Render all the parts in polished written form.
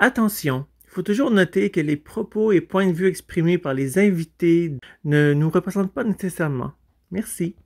Attention, il faut toujours noter que les propos et points de vue exprimés par les invités ne nous représentent pas nécessairement. Merci.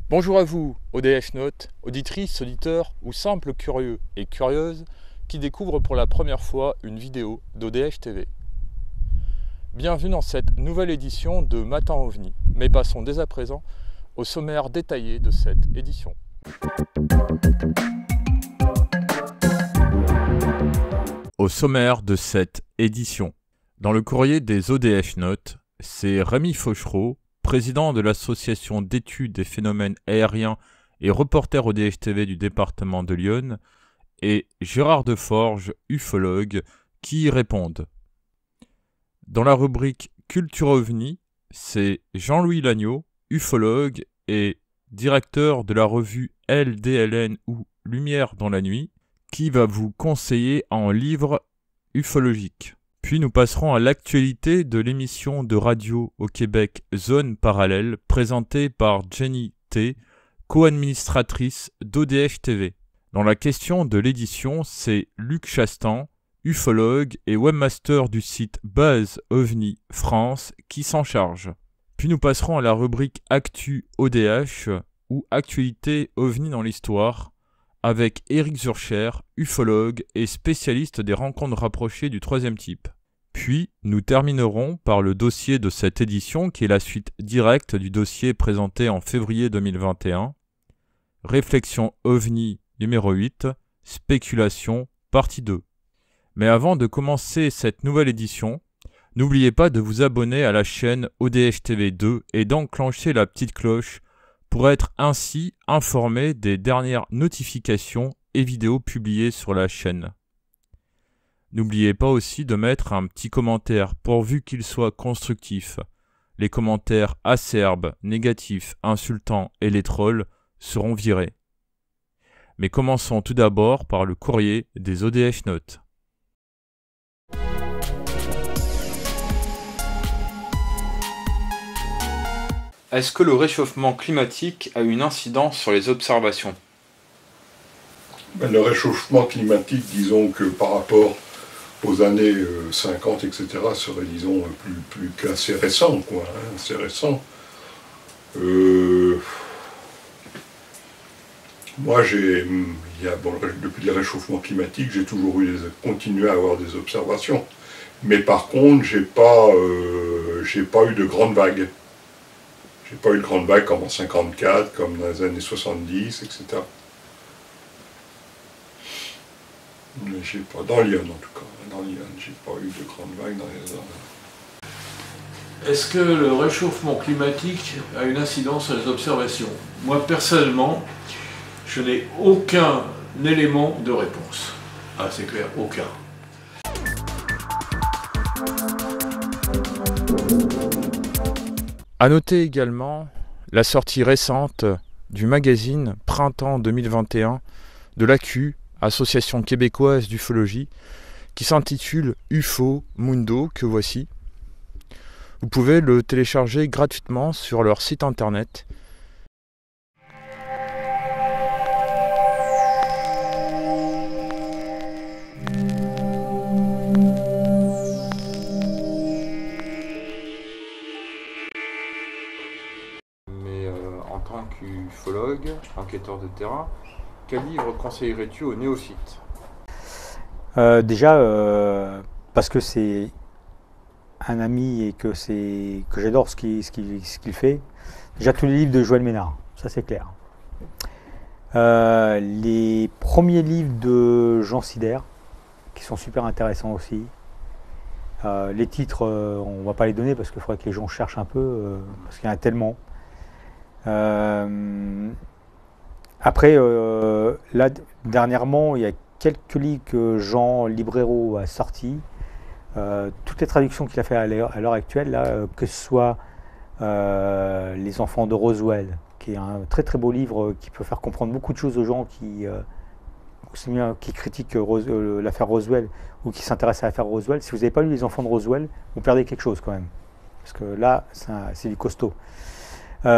Bonjour à vous, ODH Note, auditrices, auditeurs ou simples curieux et curieuses qui découvrent pour la première fois une vidéo d'ODH TV. Bienvenue dans cette nouvelle édition de Matin OVNI, mais passons dès à présent au sommaire détaillé de cette édition. Au sommaire de cette édition, dans le courrier des ODH Note, c'est Rémi Fauchereau, président de l'association d'études des phénomènes aériens et reporter ODH TV du département de l'Yonne, et Gérard Deforge, ufologue, qui y répondent. Dans la rubrique Culture OVNI, c'est Jean-Louis Lagneau, ufologue et directeur de la revue LDLN ou Lumière dans la nuit, qui va vous conseiller en livre ufologique. Puis nous passerons à l'actualité de l'émission de radio au Québec Zone Parallèle, présentée par Jenny T, co-administratrice d'ODH TV. Dans la question de l'édition, c'est Luc Chastan, ufologue et webmaster du site Base OVNI France, qui s'en charge. Puis nous passerons à la rubrique Actu ODH ou Actualité OVNI dans l'histoire, avec Éric Zurcher, ufologue et spécialiste des rencontres rapprochées du troisième type. Puis, nous terminerons par le dossier de cette édition qui est la suite directe du dossier présenté en février 2021, Réflexion OVNI numéro 8, Spéculation, partie 2. Mais avant de commencer cette nouvelle édition, n'oubliez pas de vous abonner à la chaîne ODH TV 2 et d'enclencher la petite cloche pour être ainsi informé des dernières notifications et vidéos publiées sur la chaîne. N'oubliez pas aussi de mettre un petit commentaire pourvu qu'il soit constructif. Les commentaires acerbes, négatifs, insultants et les trolls seront virés. Mais commençons tout d'abord par le courrier des ODH Notes. Est-ce que le réchauffement climatique a une incidence sur les observations ? Le réchauffement climatique, disons que par rapport aux années 50, etc., serait, disons, plus qu'assez récent, quoi, hein, assez récent. Moi, depuis les réchauffements climatiques, j'ai toujours continué à avoir des observations. Mais par contre, j'ai pas eu de grandes vagues. J'ai pas eu de grandes vagues comme en 54, comme dans les années 70, etc. Mais j'ai pas, dans Lyon en tout cas, dans Lyon, j'ai pas eu de grandes vagues dans les années. Est-ce que le réchauffement climatique a une incidence sur les observations? Moi personnellement, je n'ai aucun élément de réponse. Ah c'est clair, aucun. A noter également la sortie récente du magazine Printemps 2021 de l'AQ, Association québécoise d'ufologie, qui s'intitule UFO Mundo, que voici. Vous pouvez le télécharger gratuitement sur leur site internet. En tant qu'ufologue, enquêteur de terrain, quel livre conseillerais-tu aux néophytes ? Parce que c'est un ami et que j'adore ce qu'il fait. Déjà tous les livres de Joël Ménard, ça c'est clair. Les premiers livres de Jean Sider, qui sont super intéressants aussi. Les titres, on ne va pas les donner parce qu'il faudrait que les gens cherchent un peu, parce qu'il y en a tellement. Après, là, dernièrement, il y a quelques livres que Jean Librero a sortis. Toutes les traductions qu'il a fait à l'heure actuelle, là, que ce soit Les enfants de Roswell, qui est un très très beau livre qui peut faire comprendre beaucoup de choses aux gens qui qui critiquent l'affaire Roswell ou qui s'intéressent à l'affaire Roswell, si vous n'avez pas lu Les Enfants de Roswell, vous perdez quelque chose quand même. Parce que là, c'est du costaud. Tout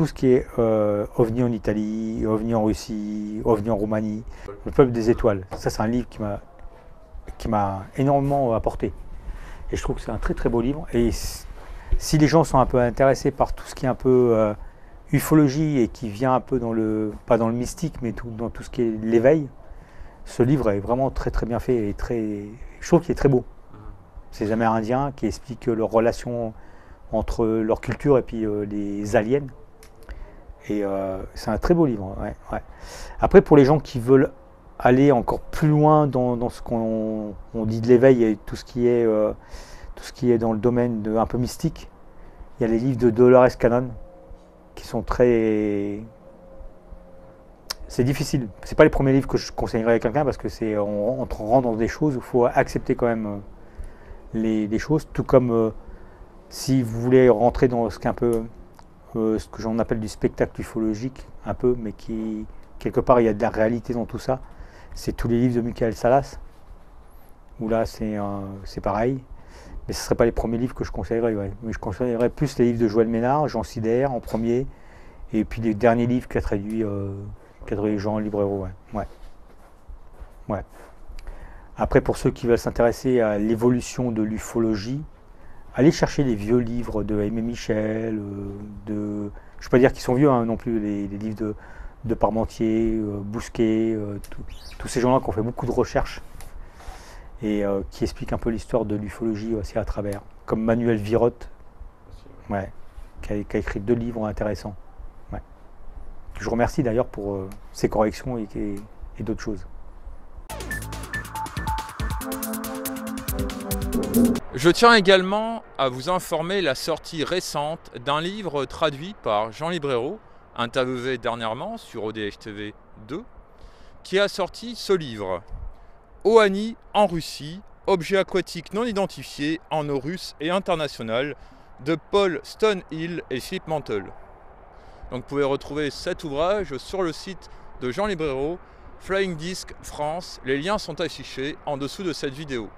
ce qui est OVNI en Italie, OVNI en Russie, OVNI en Roumanie, Le Peuple des Étoiles, ça c'est un livre qui m'a énormément apporté. Et je trouve que c'est un très très beau livre. Et si les gens sont un peu intéressés par tout ce qui est un peu ufologie et qui vient un peu pas dans le mystique, mais dans tout ce qui est l'éveil, ce livre est vraiment très très bien fait et je trouve qu'il est très beau. C'est les Amérindiens qui expliquent leur relation entre leur culture et puis les aliens. Et c'est un très beau livre. Ouais. Après, pour les gens qui veulent aller encore plus loin dans ce qu'on dit de l'éveil et tout ce qui est dans le domaine un peu mystique, il y a les livres de Dolores Cannon qui sont très... C'est difficile. C'est pas les premiers livres que je conseillerais à quelqu'un parce que on rentre dans des choses où il faut accepter quand même des choses, tout comme si vous voulez rentrer dans ce qu'un peu ce que j'en appelle du spectacle ufologique, un peu, mais qui quelque part il y a de la réalité dans tout ça. C'est tous les livres de Michael Salas, où là c'est pareil, mais ce ne seraient pas les premiers livres que je conseillerais. Ouais. Mais je conseillerais plus les livres de Joël Ménard, Jean Sider en premier, et puis les derniers livres qu'a traduit Jean Librero. Ouais. Après, pour ceux qui veulent s'intéresser à l'évolution de l'ufologie, allez chercher les vieux livres de Aimé Michel, je ne vais pas dire qu'ils sont vieux non plus, les livres de Parmentier, Bousquet, tous ces gens-là qui ont fait beaucoup de recherches et qui expliquent un peu l'histoire de l'ufologie aussi à travers, comme Manuel Virotte, qui a écrit 2 livres intéressants. Ouais. Je vous remercie d'ailleurs pour ses corrections et d'autres choses. Je tiens également à vous informer la sortie récente d'un livre traduit par Jean Librero, interviewé dernièrement sur ODH TV 2, qui a sorti ce livre, OANI en Russie, objets aquatiques non identifiés en eau russe et internationale, de Paul Stonehill et Philippe Mantel. Donc vous pouvez retrouver cet ouvrage sur le site de Jean Librero, Flying Disc France, les liens sont affichés en dessous de cette vidéo.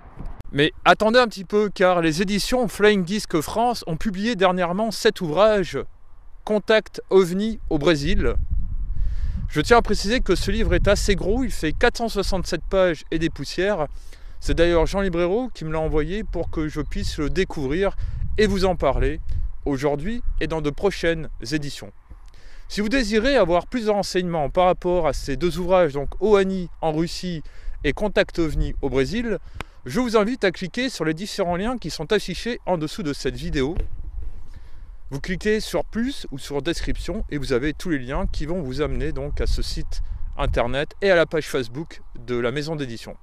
Mais attendez un petit peu, car les éditions Flying Disc France ont publié dernièrement cet ouvrage, Contact OVNI au Brésil. Je tiens à préciser que ce livre est assez gros, il fait 467 pages et des poussières. C'est d'ailleurs Jean Librero qui me l'a envoyé pour que je puisse le découvrir et vous en parler aujourd'hui et dans de prochaines éditions. Si vous désirez avoir plus de renseignements par rapport à ces 2 ouvrages, donc OANI en Russie et Contact OVNI au Brésil, je vous invite à cliquer sur les différents liens qui sont affichés en dessous de cette vidéo. Vous cliquez sur plus ou sur description et vous avez tous les liens qui vont vous amener donc à ce site internet et à la page Facebook de la maison d'édition.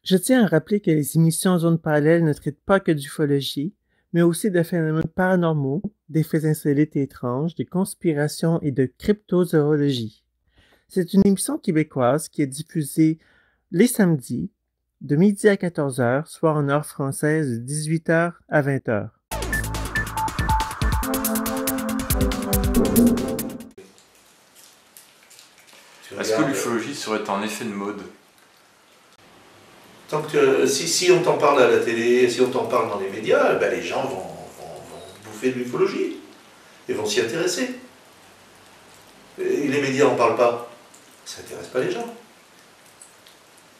Je tiens à rappeler que les émissions Zone Parallèle ne traitent pas que d'ufologie, mais aussi de phénomènes paranormaux, des faits insolites et étranges, des conspirations et de cryptozoologie. C'est une émission québécoise qui est diffusée les samedis de midi à 14h, soit en heure française de 18h à 20h. Est-ce que l'ufologie serait un effet de mode? Tant que, si on t'en parle à la télé, si on t'en parle dans les médias, ben les gens vont bouffer de l'ufologie et vont s'y intéresser. Et les médias n'en parlent pas, ça n'intéresse pas les gens.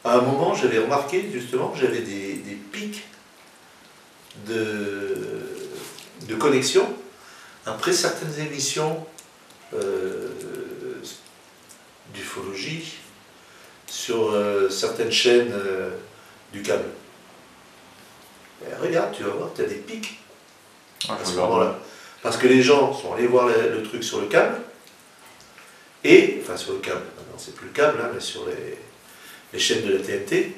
À un moment, j'avais remarqué justement que j'avais des pics de connexion après certaines émissions d'ufologie sur certaines chaînes du câble. Et regarde, tu vas voir, tu as des pics à ce moment-là. Parce que les gens sont allés voir le truc sur le câble, enfin sur le câble, non c'est plus le câble, hein, mais sur les chaînes de la TNT,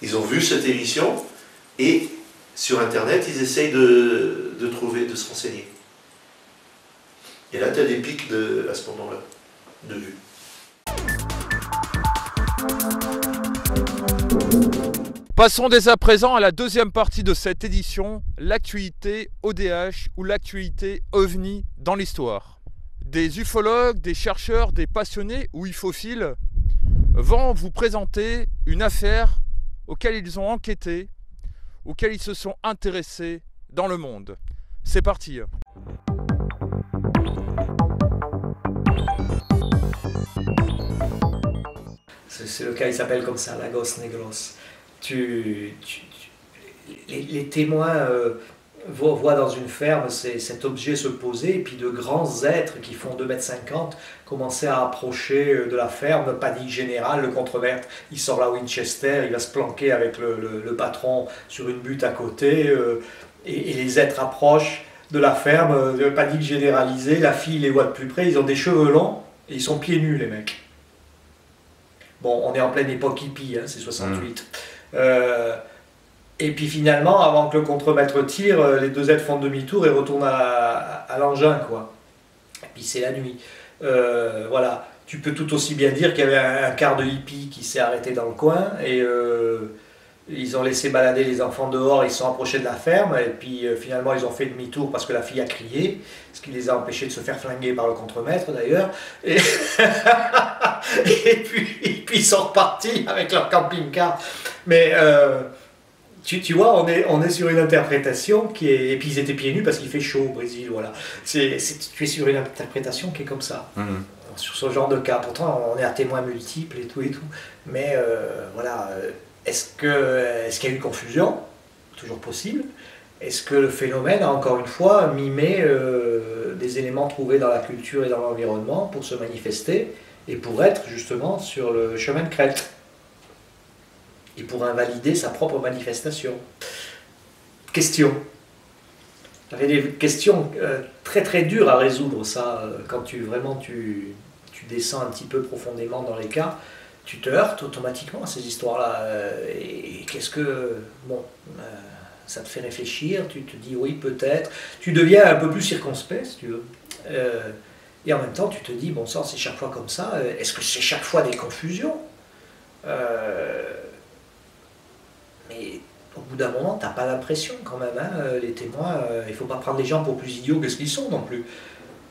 ils ont vu cette émission et sur internet ils essayent de trouver, de se renseigner. Et là tu as des pics à ce moment-là, de vue. Passons dès à présent à la deuxième partie de cette édition, l'actualité ODH ou l'actualité OVNI dans l'histoire. Des ufologues, des chercheurs, des passionnés ou ufophiles vont vous présenter une affaire auquel ils ont enquêté, auquel ils se sont intéressés dans le monde. C'est parti. C'est le cas, il s'appelle comme ça, Lagos Negros. Les témoins voient dans une ferme cet objet se poser, et puis de grands êtres qui font 2,50 m commencer à approcher de la ferme. Panique générale, le contremaître, il sort la Winchester, il va se planquer avec le patron sur une butte à côté, et les êtres approchent de la ferme, panique généralisée, la fille les voit de plus près, ils ont des cheveux longs, et ils sont pieds nus les mecs. Bon, on est en pleine époque hippie, hein, c'est 68. Et puis finalement, avant que le contremaître tire, les deux êtres font demi-tour et retournent à l'engin, quoi. Et puis c'est la nuit. Voilà. Tu peux tout aussi bien dire qu'il y avait un quart de hippie qui s'est arrêté dans le coin et ils ont laissé balader les enfants dehors, ils se sont approchés de la ferme et puis finalement ils ont fait demi-tour parce que la fille a crié, ce qui les a empêchés de se faire flinguer par le contremaître d'ailleurs. Et, et puis ils sont repartis avec leur camping-car. Mais tu vois, on est sur une interprétation qui est... Et puis ils étaient pieds nus parce qu'il fait chaud au Brésil, voilà. Tu es sur une interprétation qui est comme ça. Sur ce genre de cas. Pourtant, on est à témoins multiples et tout. Mais voilà... Est-ce qu'il y a eu une confusion? Toujours possible. Est-ce que le phénomène a encore une fois mimé des éléments trouvés dans la culture et dans l'environnement pour se manifester et pour être justement sur le chemin de crête et pour invalider sa propre manifestation? Question. J'avais des questions très très dures à résoudre, ça, quand tu descends un petit peu profondément dans les cas. Tu te heurtes automatiquement à ces histoires-là. Et qu'est-ce que... Bon, ça te fait réfléchir, tu te dis oui, peut-être. Tu deviens un peu plus circonspect, si tu veux. Et en même temps, tu te dis, bon sang, c'est chaque fois comme ça. Est-ce que c'est chaque fois des confusions? Mais au bout d'un moment, tu n'as pas l'impression quand même. Hein, les témoins, il ne faut pas prendre les gens pour plus idiots que ce qu'ils sont non plus.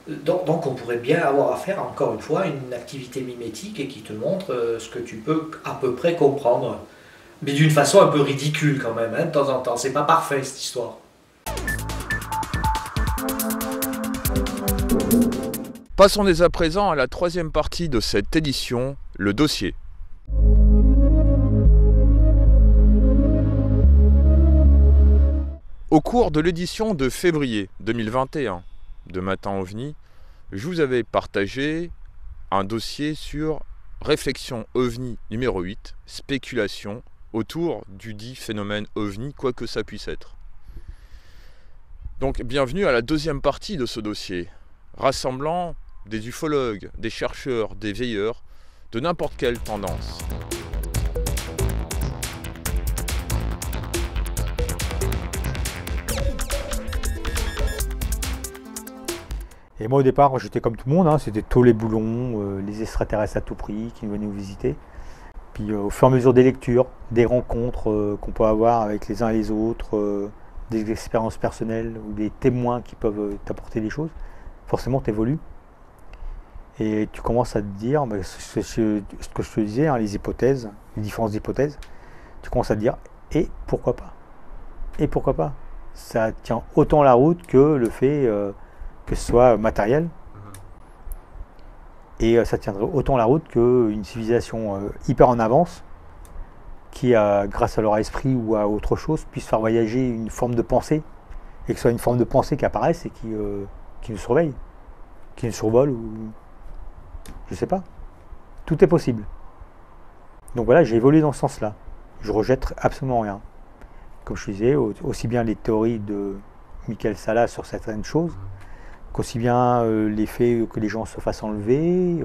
Donc on pourrait bien avoir affaire, encore une fois, à une activité mimétique et qui te montre ce que tu peux à peu près comprendre. Mais d'une façon un peu ridicule quand même, hein, de temps en temps. C'est pas parfait cette histoire. Passons dès à présent à la troisième partie de cette édition, le dossier. Au cours de l'édition de février 2021, de Matin OVNI, je vous avais partagé un dossier sur réflexion OVNI numéro 8, spéculation autour du dit phénomène OVNI, quoi que ça puisse être. Donc bienvenue à la deuxième partie de ce dossier, rassemblant des ufologues, des chercheurs, des veilleurs, de n'importe quelle tendance. Et moi au départ, j'étais comme tout le monde, hein, c'était tous les boulons, les extraterrestres à tout prix qui venaient nous visiter. Puis au fur et à mesure des lectures, des rencontres qu'on peut avoir avec les uns et les autres, des expériences personnelles ou des témoins qui peuvent t'apporter des choses, forcément tu évolues. Et tu commences à te dire, ce que je te disais, hein, les hypothèses, les différentes hypothèses, tu commences à te dire, et pourquoi pas? Et pourquoi pas? Ça tient autant la route que le fait que ce soit matériel. Et ça tiendrait autant la route qu'une civilisation hyper en avance, qui, grâce à leur esprit ou à autre chose, puisse faire voyager une forme de pensée, et que ce soit une forme de pensée qui apparaisse et qui nous surveille, qui nous survole, ou je sais pas. Tout est possible. Donc voilà, j'ai évolué dans ce sens-là. Je rejette absolument rien. Comme je disais, aussi bien les théories de Michael Salas sur certaines choses, qu'aussi bien les faits que les gens se fassent enlever,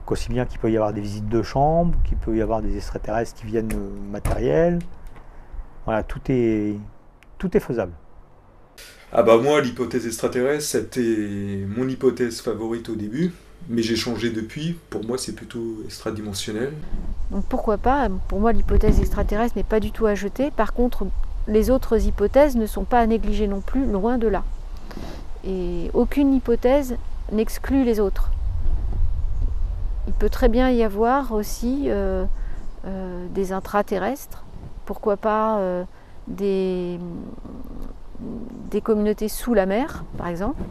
qu'aussi bien qu'il peut y avoir des visites de chambre, qu'il peut y avoir des extraterrestres qui viennent matériels. Voilà, tout est faisable. Ah bah moi, l'hypothèse extraterrestre, c'était mon hypothèse favorite au début. mais j'ai changé depuis. Pour moi, c'est plutôt extradimensionnel. Donc pourquoi pas? Pour moi, l'hypothèse extraterrestre n'est pas du tout à jeter. Par contre, les autres hypothèses ne sont pas à négliger non plus, loin de là. Et aucune hypothèse n'exclut les autres. Il peut très bien y avoir aussi des intraterrestres, pourquoi pas des communautés sous la mer, par exemple,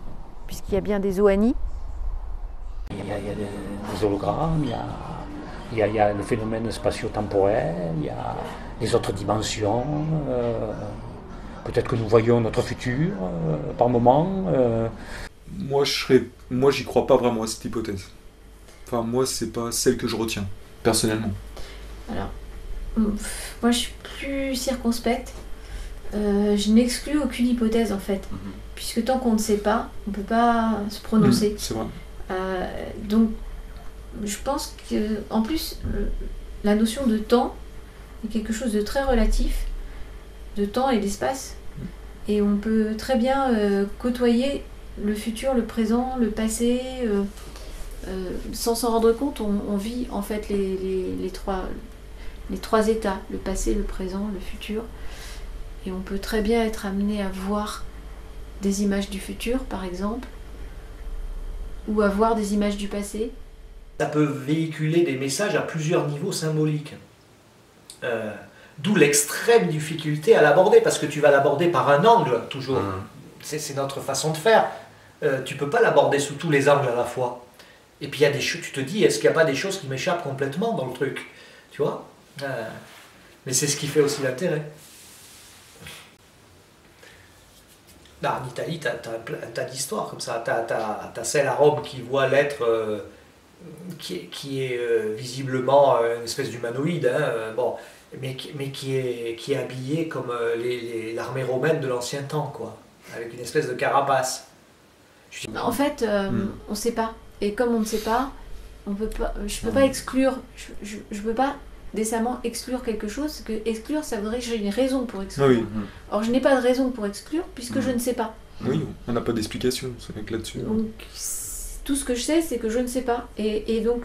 puisqu'il y a bien des OANI. Il y a des hologrammes, il y a le phénomène spatio-temporel, il y a les autres dimensions. Peut-être que nous voyons notre futur par moment. Moi, j'y crois pas vraiment à cette hypothèse. Enfin, moi, c'est pas celle que je retiens, personnellement. Alors, moi, je suis plus circonspecte. Je n'exclus aucune hypothèse, en fait. Puisque tant qu'on ne sait pas, on ne peut pas se prononcer. C'est vrai. Donc, je pense qu'en plus, la notion de temps est quelque chose de très relatif, de temps et d'espace. Et on peut très bien côtoyer le futur, le présent, le passé, sans s'en rendre compte. On vit en fait les trois états, le passé, le présent, le futur. Et on peut très bien être amené à voir des images du futur, par exemple, ou à voir des images du passé. Ça peut véhiculer des messages à plusieurs niveaux symboliques. D'où l'extrême difficulté à l'aborder, parce que tu vas l'aborder par un angle, toujours. C'est notre façon de faire. Tu ne peux pas l'aborder sous tous les angles à la fois. Et puis il y a des choses, tu te dis, est-ce qu'il n'y a pas des choses qui m'échappent complètement dans le truc? Tu vois? Mais c'est ce qui fait aussi l'intérêt. Là, en Italie, tu as un tas d'histoires comme ça. Tu as celle à Rome qui voit l'être qui est visiblement une espèce d'humanoïde, bon, mais qui est habillé comme l'armée romaine de l'ancien temps, quoi, avec une espèce de carapace. En fait, on ne sait pas. Et comme on ne sait pas, je ne peux pas exclure, je peux pas décemment exclure quelque chose, parce que exclure, ça voudrait que j'ai une raison pour exclure. Ah oui. Or, je n'ai pas de raison pour exclure, puisque je ne sais pas. Oui, on n'a pas d'explication, c'est vrai que là-dessus. Donc, tout ce que je sais, c'est que je ne sais pas. Et donc,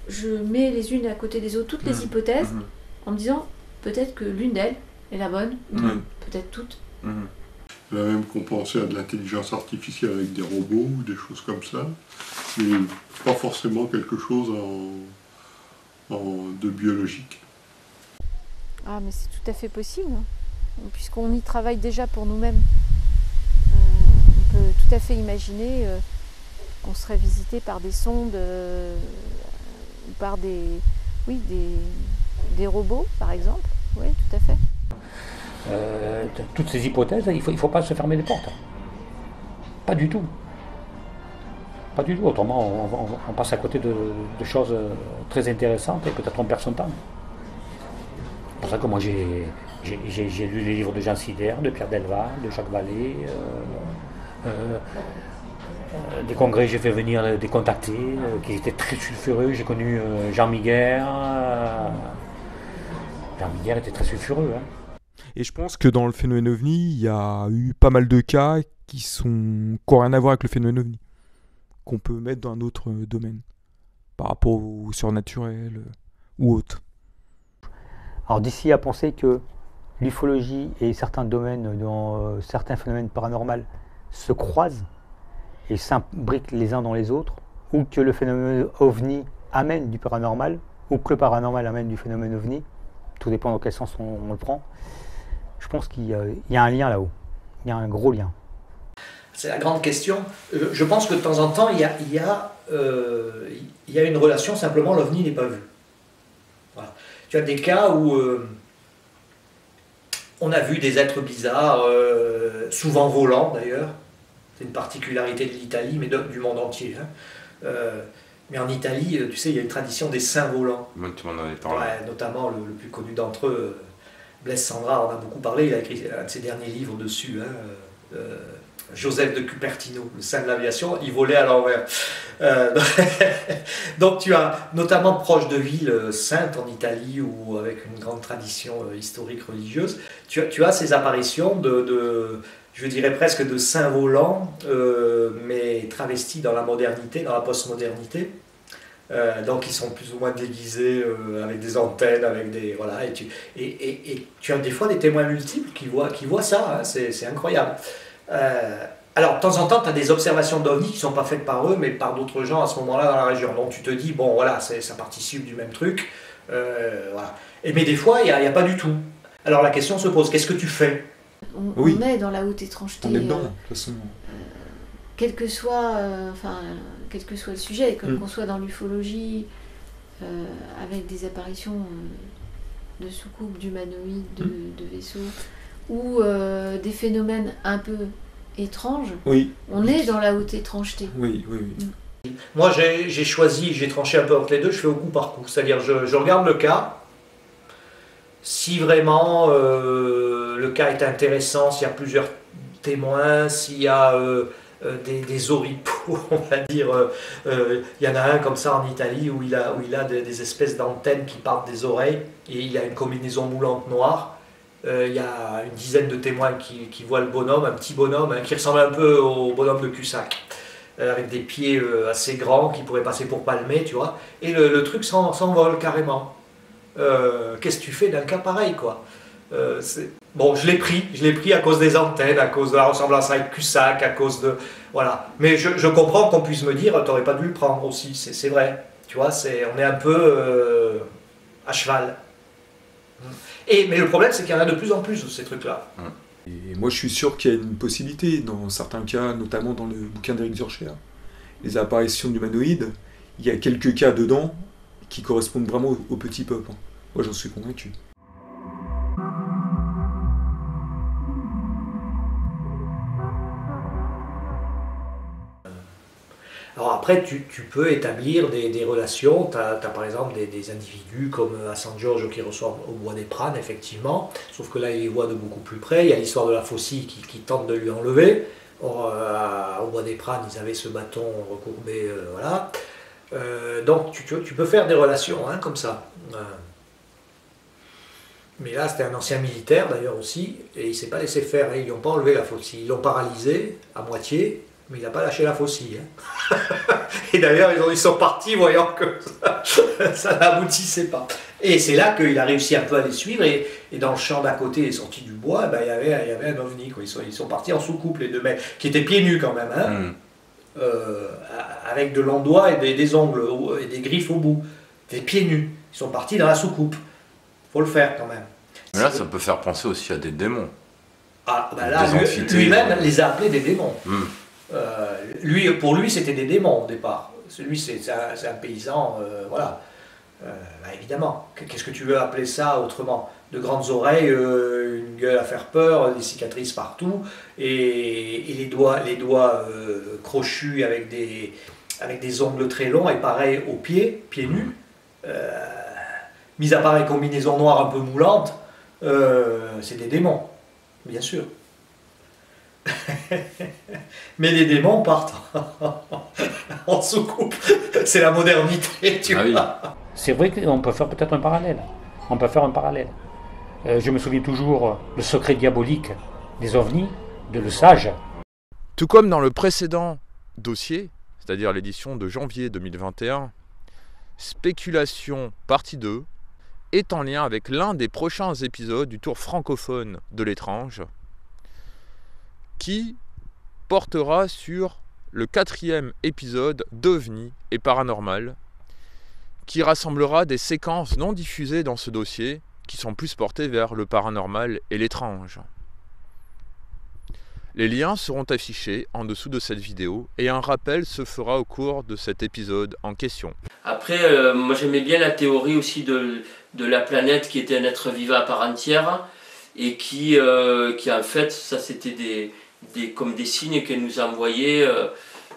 je mets les unes à côté des autres, toutes les hypothèses, en me disant, peut-être que l'une d'elles est la bonne, peut-être toutes. Il y en a même qu'on pensait à de l'intelligence artificielle avec des robots ou des choses comme ça, mais pas forcément quelque chose de biologique. Ah, mais c'est tout à fait possible, puisqu'on y travaille déjà pour nous-mêmes. On peut tout à fait imaginer qu'on serait visité par des sondes ou par des robots, par exemple. Oui, tout à fait. Toutes ces hypothèses, il faut pas se fermer les portes. Pas du tout. Pas du tout. Autrement, on passe à côté de choses très intéressantes et peut-être on perd son temps. C'est pour ça que moi j'ai lu les livres de Jean Sider, de Pierre Delval, de Jacques Vallée. Des congrès, j'ai fait venir des contactés qui étaient très sulfureux. J'ai connu Jean Miguer. Jean Miguer était très sulfureux. Et je pense que dans le phénomène OVNI, il y a eu pas mal de cas qui n'ont rien à voir avec le phénomène OVNI, qu'on peut mettre dans un autre domaine, par rapport au surnaturel ou autre. Alors d'ici à penser que l'ufologie et certains domaines, dans certains phénomènes paranormaux, se croisent et s'imbriquent les uns dans les autres, ou que le phénomène OVNI amène du paranormal, ou que le paranormal amène du phénomène OVNI, tout dépend dans quel sens on le prend. Je pense qu'il y a un lien là-haut, il y a un gros lien. C'est la grande question. Je pense que de temps en temps, il y a une relation, simplement l'OVNI n'est pas vu. Voilà. Tu as des cas où on a vu des êtres bizarres, souvent volants d'ailleurs. C'est une particularité de l'Italie, mais du monde entier. Mais en Italie, tu sais, il y a une tradition des saints volants. Tu m'en avais parlé. Ouais, notamment le plus connu d'entre eux, Blaise Sandra en a beaucoup parlé, il a écrit un de ses derniers livres dessus. Joseph de Cupertino, le saint de l'aviation, il volait à l'envers. Donc tu as, notamment proche de villes saintes en Italie ou avec une grande tradition historique religieuse, tu as ces apparitions je dirais presque de saints volants, mais travestis dans la modernité, dans la postmodernité. Donc ils sont plus ou moins déguisés avec des antennes, avec des voilà, et tu as des fois des témoins multiples qui voient ça, hein, c'est incroyable. Alors de temps en temps tu as des observations d'ovnis qui ne sont pas faites par eux mais par d'autres gens à ce moment-là dans la région, donc tu te dis bon voilà, ça participe du même truc, voilà. Mais des fois il n'y a pas du tout. Alors la question se pose, qu'est-ce que tu fais? On est dans la haute étrangeté, on est dedans, de toute façon. quel que soit le sujet, qu'on soit dans l'ufologie, avec des apparitions de soucoupes, d'humanoïdes, de vaisseaux, ou des phénomènes un peu étranges, on est dans la haute étrangeté. Oui. Moi j'ai tranché un peu entre les deux, je fais au coup par coup, c'est-à-dire je regarde le cas, si vraiment le cas est intéressant, s'il y a plusieurs témoins, s'il y a des oripeaux, on va dire, il y en a un comme ça en Italie où il a des espèces d'antennes qui partent des oreilles et il a une combinaison moulante noire. Il y a une dizaine de témoins qui voient le bonhomme, un petit bonhomme hein, qui ressemble un peu au bonhomme de Cusack, avec des pieds assez grands qui pourraient passer pour palmer, tu vois, et le truc s'envole carrément. Qu'est-ce que tu fais d'un cas pareil, quoi? Bon, je l'ai pris à cause des antennes, à cause de la ressemblance avec Cusack, à cause de... Voilà. Mais je comprends qu'on puisse me dire, t'aurais pas dû le prendre aussi, c'est vrai. Tu vois, on est un peu à cheval. Mais le problème, c'est qu'il y en a de plus en plus de ces trucs-là. Et moi, je suis sûr qu'il y a une possibilité, dans certains cas, notamment dans le bouquin d'Éric Zurcher, les apparitions d'humanoïdes, il y a quelques cas dedans qui correspondent vraiment au petit peuple. Moi, j'en suis convaincu. Alors après, tu peux établir des relations. Tu as par exemple des individus comme à San Giorgio qui reçoivent au bois des Pranes, effectivement, sauf que là, il les voit de beaucoup plus près. Il y a l'histoire de la faucille qui tente de lui enlever. Or, au bois des Pranes, ils avaient ce bâton recourbé, voilà. Donc tu peux faire des relations hein, comme ça. Mais là, c'était un ancien militaire d'ailleurs aussi, et il ne s'est pas laissé faire. Ils lui ont pas enlevé la faucille, ils l'ont paralysé à moitié. Mais il n'a pas lâché la faucille. Hein. Et d'ailleurs, ils sont partis voyant que ça n'aboutissait pas. Et c'est là qu'il a réussi un peu à les suivre. Et dans le champ d'à côté, les sorties du bois, il y avait un ovni. Quoi. Ils sont partis en soucoupe, les deux mecs, qui étaient pieds nus quand même. Hein, avec de l'endoigt et des ongles et des griffes au bout. Des pieds nus. Ils sont partis dans la soucoupe. Faut le faire quand même. Mais là, ça peut faire penser aussi à des démons. Ah, ben là, lui-même les a appelés des démons. Pour lui, c'était des démons au départ. Lui, c'est un paysan, voilà. Évidemment, qu'est-ce que tu veux appeler ça autrement? De grandes oreilles, une gueule à faire peur, des cicatrices partout, et les doigts crochus avec des ongles très longs, et pareil aux pieds nus. Mis à part les combinaisons noires un peu moulantes, c'est des démons, bien sûr. Mais les démons partent en soucoupe. C'est la modernité, tu vois. C'est vrai qu'on peut faire peut-être un parallèle. Je me souviens toujours le secret diabolique des ovnis, de Le Sage. Tout comme dans le précédent dossier, c'est-à-dire l'édition de janvier 2021, Spéculation partie 2 est en lien avec l'un des prochains épisodes du tour francophone de l'étrange, qui portera sur le 4e épisode d'OVNI et Paranormal, qui rassemblera des séquences non diffusées dans ce dossier, qui sont plus portées vers le paranormal et l'étrange. Les liens seront affichés en dessous de cette vidéo, et un rappel se fera au cours de cet épisode en question. Après, moi j'aimais bien la théorie aussi de la planète qui était un être vivant à part entière, et qui en fait, ça c'était comme des signes qu'elle nous a envoyés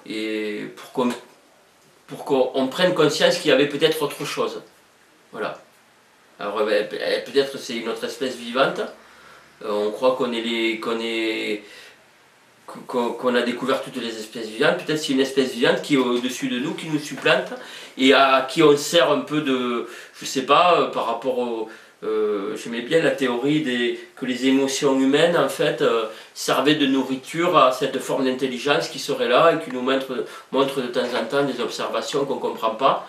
et pour qu'on prenne conscience qu'il y avait peut-être autre chose. Voilà. Alors peut-être c'est une autre espèce vivante. On croit qu'on est qu'on a découvert toutes les espèces vivantes, peut-être c'est une espèce vivante qui est au-dessus de nous, qui nous supplante, et à qui on sert un peu de, je sais pas, par rapport au... j'aimais bien la théorie que les émotions humaines, en fait, servaient de nourriture à cette forme d'intelligence qui serait là et qui nous montre de temps en temps des observations qu'on ne comprend pas.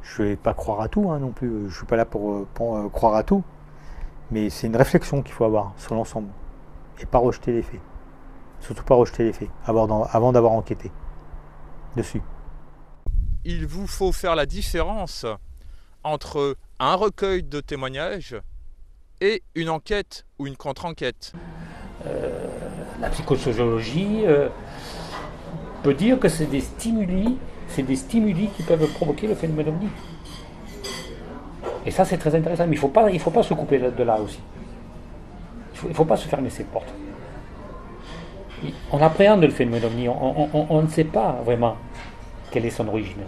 Je ne vais pas croire à tout non plus, je ne suis pas là pour croire à tout, mais c'est une réflexion qu'il faut avoir sur l'ensemble, et pas rejeter les faits. Surtout pas rejeter les faits, avant d'avoir enquêté dessus. Il vous faut faire la différence entre un recueil de témoignages et une enquête ou une contre-enquête. La psychosociologie peut dire que c'est des stimuli qui peuvent provoquer le phénomène ovni. Et ça, c'est très intéressant, mais il faut pas se couper de là aussi. Il ne faut pas se fermer ses portes. On appréhende le phénomène ovni, on ne sait pas vraiment quelle est son origine.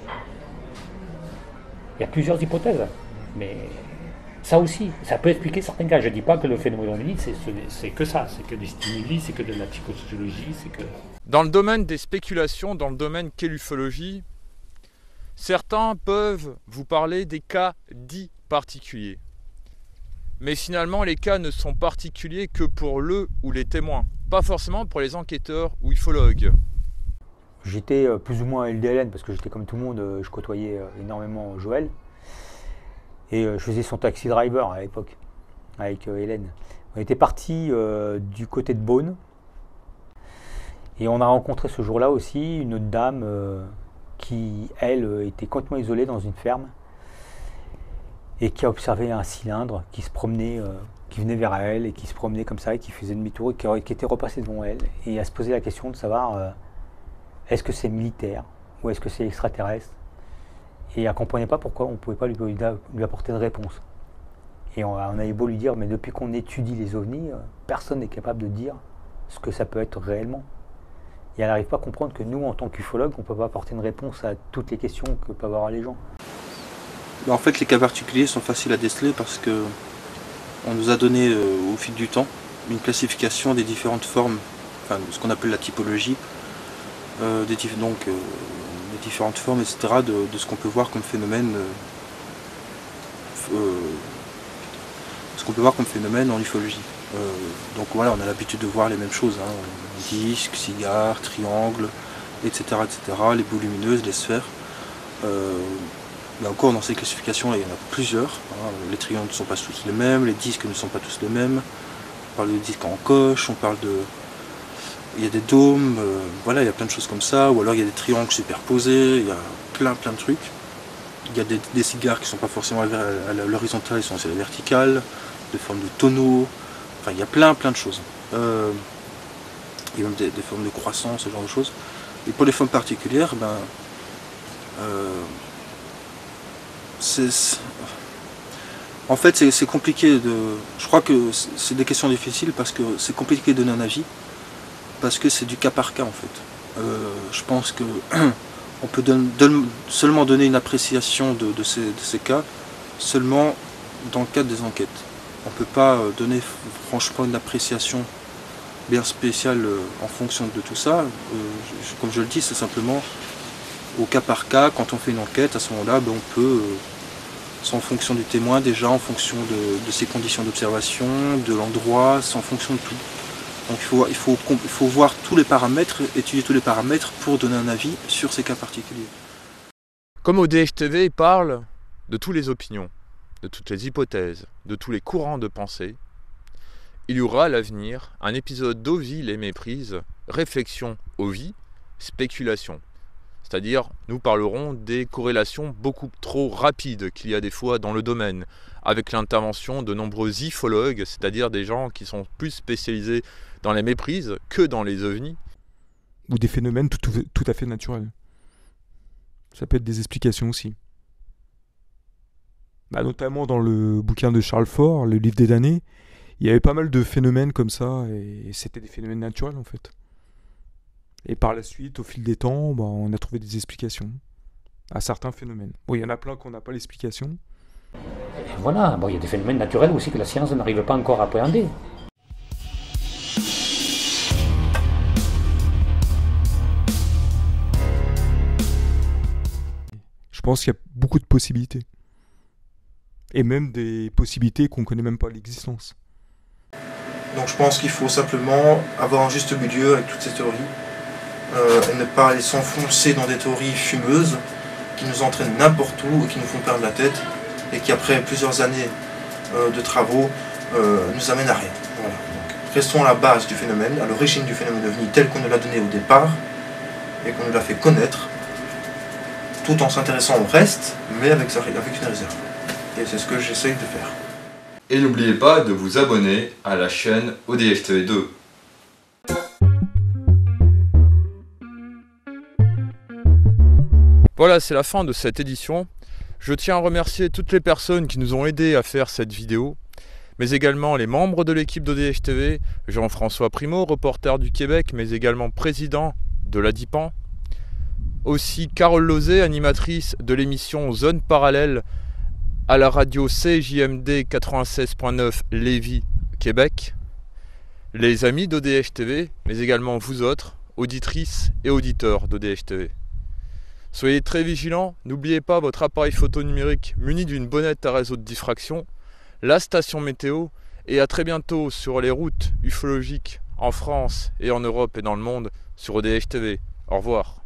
Il y a plusieurs hypothèses, mais ça aussi, ça peut expliquer certains cas. Je ne dis pas que le phénomène ovni, c'est que ça, c'est que des stimuli, c'est que de la psychosociologie, c'est que... Dans le domaine des spéculations, dans le domaine qu'est l'ufologie, certains peuvent vous parler des cas dits particuliers. Mais finalement, les cas ne sont particuliers que pour le ou les témoins, pas forcément pour les enquêteurs ou ufologues. J'étais plus ou moins LDLN parce que j'étais comme tout le monde, je côtoyais énormément Joël. Et je faisais son taxi driver à l'époque, avec Hélène. On était partis du côté de Beaune. Et on a rencontré ce jour-là aussi une autre dame qui, elle, était complètement isolée dans une ferme et qui a observé un cylindre qui se promenait, qui venait vers elle et qui se promenait comme ça et qui faisait demi-tour et qui était repassé devant elle. Et elle se posait la question de savoir est-ce que c'est militaire ou est-ce que c'est extraterrestre. Et elle ne comprenait pas pourquoi on ne pouvait pas lui apporter de réponse. Et on avait beau lui dire, mais depuis qu'on étudie les ovnis, personne n'est capable de dire ce que ça peut être réellement. Et elle n'arrive pas à comprendre que nous, en tant qu'ufologues, on ne peut pas apporter une réponse à toutes les questions que peuvent avoir les gens. En fait, les cas particuliers sont faciles à déceler parce que on nous a donné au fil du temps une classification des différentes formes, enfin ce qu'on appelle la typologie, des différentes formes, etc., de ce qu'on peut voir comme phénomène, en ufologie. Donc voilà, on a l'habitude de voir les mêmes choses, disques, cigares, triangles, etc., les boules lumineuses, les sphères. Là encore, dans ces classifications, il y en a plusieurs. Les triangles ne sont pas tous les mêmes, les disques ne sont pas tous les mêmes. On parle de disques en coche, on parle de... Il y a des dômes, voilà, il y a plein de choses comme ça, ou alors il y a des triangles superposés, il y a plein de trucs. Il y a des cigares qui ne sont pas forcément à l'horizontale, ils sont aussi à la verticale, des formes de tonneaux, enfin il y a plein de choses. Il y a même des formes de croissance, ce genre de choses. Et pour les formes particulières, en fait c'est compliqué de... Je crois que c'est des questions difficiles parce que c'est compliqué de donner un avis. Parce que c'est du cas par cas en fait. Je pense que on peut seulement donner une appréciation de ces cas seulement dans le cadre des enquêtes. On ne peut pas donner franchement une appréciation bien spéciale en fonction de tout ça. Comme je le dis, c'est simplement au cas par cas, quand on fait une enquête, à ce moment-là, on peut, c'est en fonction du témoin déjà, en fonction de ses conditions d'observation, de l'endroit, c'est en fonction de tout. Donc il faut voir tous les paramètres, étudier tous les paramètres pour donner un avis sur ces cas particuliers. Comme ODH TV parle de toutes les opinions, de toutes les hypothèses, de tous les courants de pensée, il y aura à l'avenir un épisode d'Ovi les méprises, réflexion Ovi, spéculation. C'est-à-dire, nous parlerons des corrélations beaucoup trop rapides qu'il y a des fois dans le domaine, avec l'intervention de nombreux ufologues, c'est-à-dire des gens qui sont plus spécialisés dans les méprises que dans les ovnis. Ou des phénomènes tout à fait naturels. Ça peut être des explications aussi. Notamment dans le bouquin de Charles Fort, le livre des damnés, il y avait pas mal de phénomènes comme ça, et c'était des phénomènes naturels en fait. Et par la suite, au fil des temps, on a trouvé des explications. à certains phénomènes. Bon, il y en a plein qu'on n'a pas l'explication. Et voilà, bon, il y a des phénomènes naturels aussi que la science n'arrive pas encore à appréhender. Je pense qu'il y a beaucoup de possibilités. Et même des possibilités qu'on ne connaît même pas l'existence. Donc je pense qu'il faut simplement avoir un juste milieu avec toutes ces théories et ne pas aller s'enfoncer dans des théories fumeuses qui nous entraînent n'importe où et qui nous font perdre la tête et qui après plusieurs années de travaux nous amènent à rien. Voilà. Donc, restons à la base du phénomène, à l'origine du phénomène OVNI tel qu'on nous l'a donné au départ et qu'on nous l'a fait connaître, tout en s'intéressant au reste, mais avec une réserve. Et c'est ce que j'essaye de faire. Et n'oubliez pas de vous abonner à la chaîne ODFTV2. Voilà, c'est la fin de cette édition. Je tiens à remercier toutes les personnes qui nous ont aidés à faire cette vidéo, mais également les membres de l'équipe d'ODFTV, Jean-François Primo, reporter du Québec, mais également président de la DIPAN. Aussi Carole Lozé, animatrice de l'émission Zone Parallèle à la radio CJMD 96.9 Lévis, Québec. Les amis d'ODFTV, mais également vous autres, auditrices et auditeurs d'ODFTV. Soyez très vigilants, n'oubliez pas votre appareil photo numérique muni d'une bonnette à réseau de diffraction, la station météo, et à très bientôt sur les routes ufologiques en France et en Europe et dans le monde sur ODFTV. Au revoir.